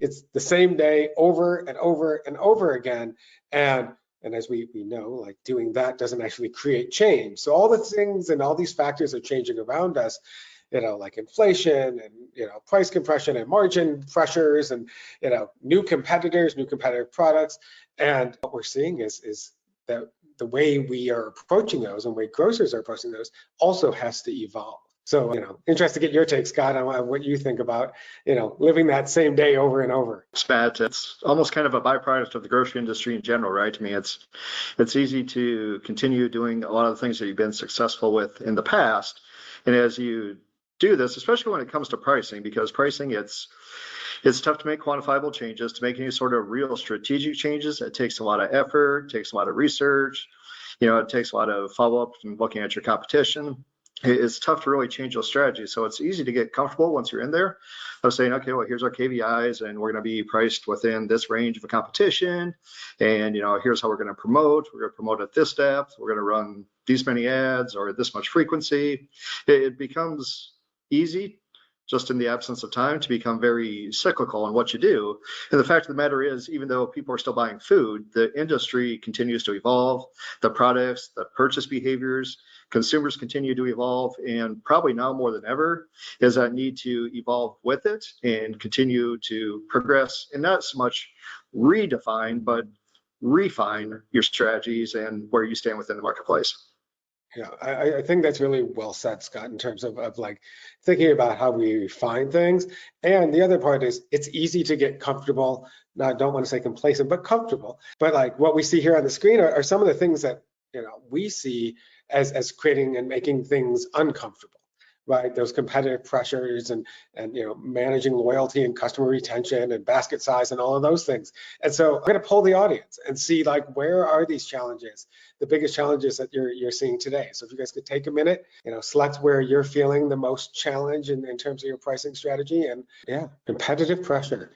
it's the same day over and over and over again. And as we know, like doing that doesn't actually create change. So all the things and all these factors are changing around us, like inflation and, price compression and margin pressures and, new competitors, new competitive products. And what we're seeing is that the way we are approaching those and the way grocers are approaching those also has to evolve. So, interested to get your take, Scott, on what you think about, living that same day over and over. Matt, it's almost kind of a byproduct of the grocery industry in general, right? I mean, it's easy to continue doing a lot of the things that you've been successful with in the past. And as you do this, especially when it comes to pricing, because pricing, it's tough to make quantifiable changes. To make any sort of real strategic changes, it takes a lot of effort, takes a lot of research, it takes a lot of follow-up and looking at your competition. It's tough to really change those strategies. So it's easy to get comfortable once you're in there of saying, okay, well, here's our KVIs and we're going to be priced within this range of a competition. And, here's how we're going to promote. We're going to promote at this depth. We're going to run these many ads or this much frequency. It becomes easy just in the absence of time to become very cyclical in what you do. And the fact of the matter is, even though people are still buying food, the industry continues to evolve, the products, the purchase behaviors, consumers continue to evolve, and probably now more than ever is that need to evolve with it and continue to progress and not so much redefine, but refine your strategies and where you stand within the marketplace. Yeah, I think that's really well said, Scott, in terms of like thinking about how we refine things. And the other part is it's easy to get comfortable. Now, I don't want to say complacent, but comfortable. But like what we see here on the screen are some of the things that, we see as creating and making things uncomfortable, right? Those competitive pressures and managing loyalty and customer retention and basket size and all of those things. And so I'm going to poll the audience and see like where are these challenges, the biggest challenges that you're seeing today. So if you guys could take a minute, select where you're feeling the most challenge in terms of your pricing strategy. And yeah, competitive pressure.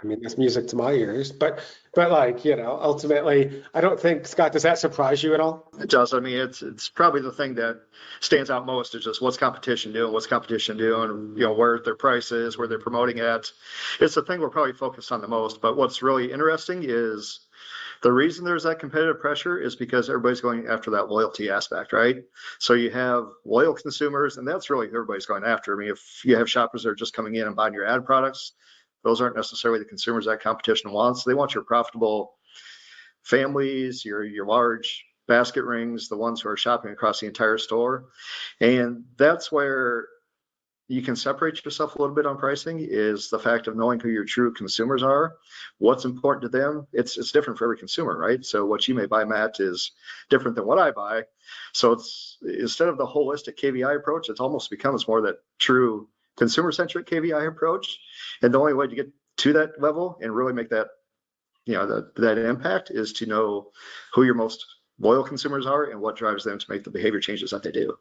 I mean, that's music to my ears, but like, ultimately, I don't think, Scott, does that surprise you at all? It does. I mean, it's probably the thing that stands out most is just what's competition doing, where their price is, where they're promoting at. It's the thing we're probably focused on the most. But what's really interesting is the reason there's that competitive pressure is because everybody's going after that loyalty aspect, right? So you have loyal consumers, and that's really who everybody's going after. I mean, if you have shoppers that are just coming in and buying your ad products, those aren't necessarily the consumers that competition wants. They want your profitable families, your large basket rings, the ones who are shopping across the entire store. And that's where you can separate yourself a little bit on pricing is the fact of knowing who your true consumers are, what's important to them. It's different for every consumer, right? So what you may buy, Matt, is different than what I buy. So it's instead of the holistic KVI approach, it almost becomes more that true consumer-centric KVI approach. And the only way to get to that level and really make that, that impact is to know who your most loyal consumers are and what drives them to make the behavior changes that they do.